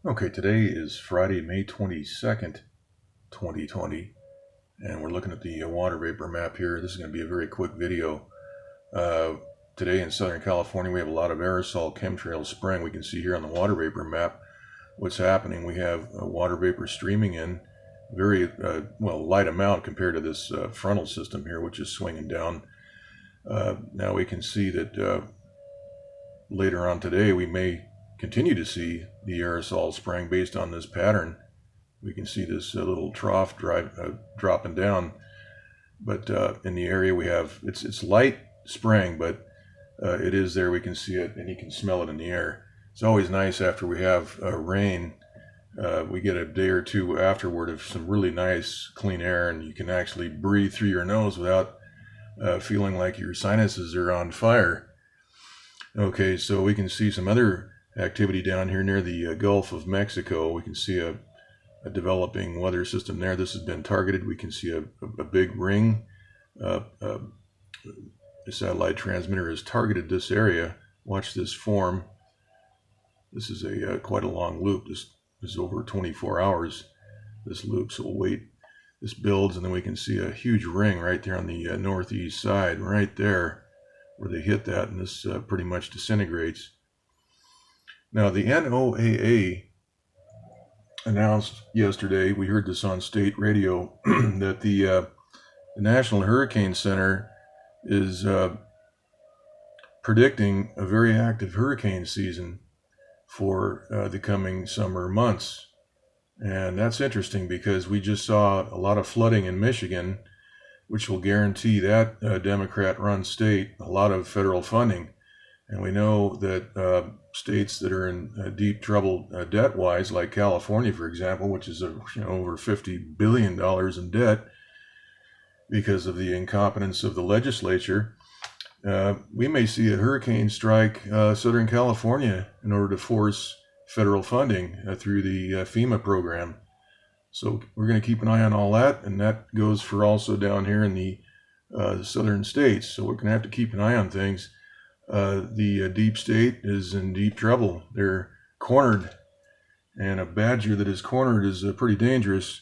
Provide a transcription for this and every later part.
Okay, today is Friday, May 22nd, 2020, and we're looking at the water vapor map here. This is going to be a very quick video. Uh, Today in Southern California, we have a lot of aerosol chemtrails spraying. We can see here on the water vapor map what's happening. We have water vapor streaming in, very light amount compared to this frontal system here, which is swinging down. Now we can see that later on today, we may continue to see the aerosol spraying based on this pattern. We can see this little trough dropping down, but in the area we have, it's light spraying, but it is there. We can see it, and you can smell it in the air. It's always nice after we have rain. We get a day or two afterward of some really nice clean air, and you can actually breathe through your nose without feeling like your sinuses are on fire. Okay, so we can see some other activity down here near the Gulf of Mexico. We can see a developing weather system there. This has been targeted. We can see a big ring. The satellite transmitter has targeted this area. Watch this form. This is quite a long loop. This is over 24 hours, this loop, so we'll wait. This builds, and then we can see a huge ring right there on the northeast side, right there, where they hit that, and this pretty much disintegrates. Now, the NOAA announced yesterday, we heard this on state radio, that the National Hurricane Center is predicting a very active hurricane season for the coming summer months. And that's interesting because we just saw a lot of flooding in Michigan, which will guarantee that Democrat-run state a lot of federal funding. And we know that states that are in deep trouble debt-wise, like California, for example, which is over $50 billion in debt because of the incompetence of the legislature, we may see a hurricane strike Southern California in order to force federal funding through the FEMA program. So we're going to keep an eye on all that, and that goes for also down here in the southern states. So we're going to have to keep an eye on things. The deep state is in deep trouble. They're cornered, and a badger that is cornered is pretty dangerous.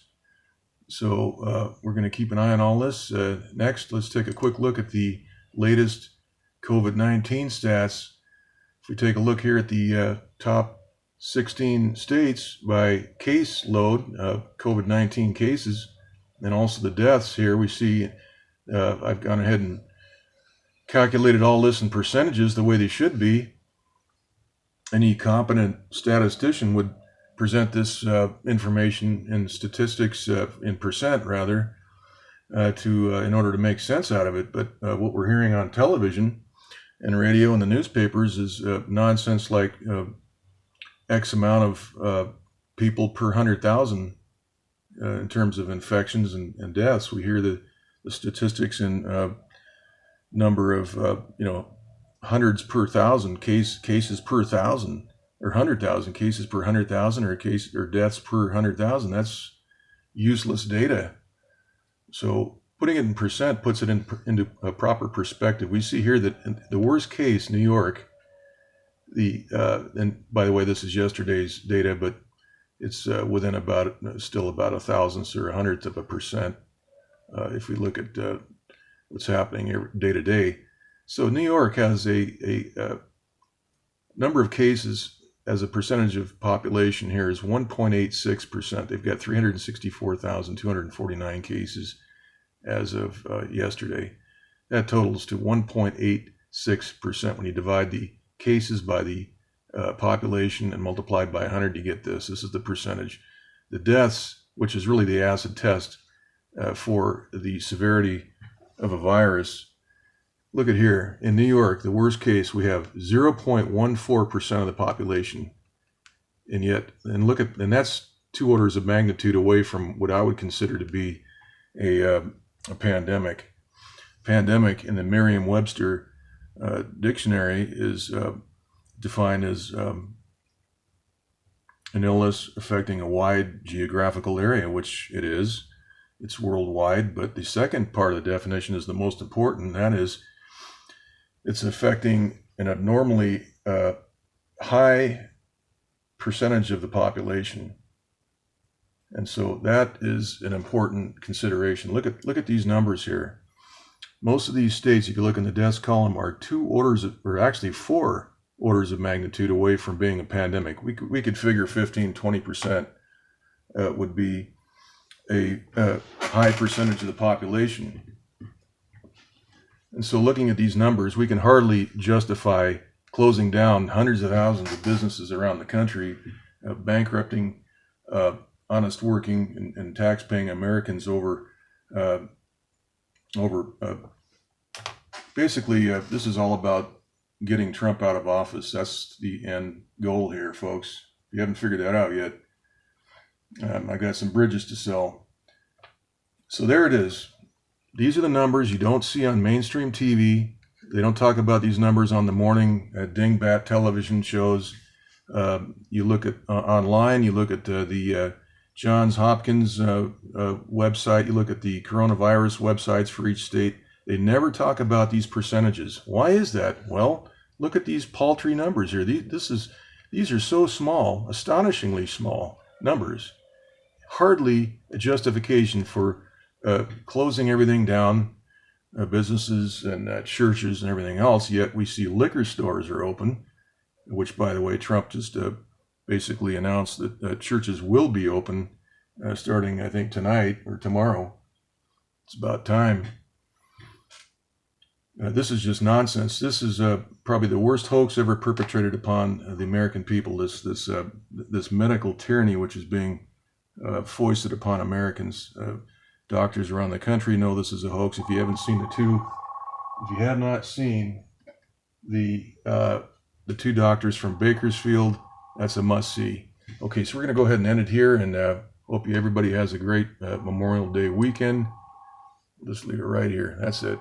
So we're going to keep an eye on all this. Next, let's take a quick look at the latest COVID-19 stats. If we take a look here at the top 16 states by case load of COVID-19 cases, and also the deaths here, we see I've gone ahead and calculated all this in percentages the way they should be. Any competent statistician would present this information in statistics, in percent rather, in order to make sense out of it. But what we're hearing on television and radio and the newspapers is nonsense like X amount of people per 100,000 in terms of infections and deaths. We hear the statistics in number of hundreds per thousand cases per thousand, or 100,000 cases per 100,000, or deaths per 100,000. That's useless data. So putting it in percent puts it into a proper perspective. We see here that in the worst case, New York, and by the way, this is yesterday's data, but it's within still about a thousandth or a hundredth of a percent if we look at what's happening day to day. So New York has a number of cases as a percentage of population here is 1.86%. They've got 364,249 cases as of yesterday. That totals to 1.86%. When you divide the cases by the population and multiplied by 100, you get this. This is the percentage. The deaths, which is really the acid test for the severity of a virus. Look at here. In New York, the worst case, we have 0.14% of the population. And that's 2 orders of magnitude away from what I would consider to be a pandemic. Pandemic in the Merriam-Webster dictionary is defined as an illness affecting a wide geographical area, which it is. It's worldwide, but the second part of the definition is the most important. That is, it's affecting an abnormally high percentage of the population. And so that is an important consideration. Look at these numbers here. Most of these states, if you look in the deaths column, are 4 orders of magnitude away from being a pandemic. We could figure 15-20% would be a high percentage of the population. And so looking at these numbers, we can hardly justify closing down hundreds of thousands of businesses around the country, bankrupting honest working and tax-paying Americans over basically, this is all about getting Trump out of office. That's the end goal here, folks. If you haven't figured that out yet, I got some bridges to sell. So there it is. These are the numbers you don't see on mainstream TV. They don't talk about these numbers on the morning dingbat television shows. You look at online, you look at the Johns Hopkins website, you look at the coronavirus websites for each state. They never talk about these percentages. Why is that? Well, look at these paltry numbers here. These are so small, astonishingly small numbers. Hardly a justification for closing everything down, businesses and churches and everything else, yet we see liquor stores are open, which, by the way, Trump just basically announced that churches will be open starting, I think, tonight or tomorrow. It's about time. This is just nonsense. This is probably the worst hoax ever perpetrated upon the American people, this medical tyranny which is being foisted upon Americans. Doctors around the country know this is a hoax. If you haven't seen if you have not seen the 2 doctors from Bakersfield, that's a must-see. Okay, so we're going to go ahead and end it here, and hope everybody has a great Memorial Day weekend. Just leave it right here. That's it.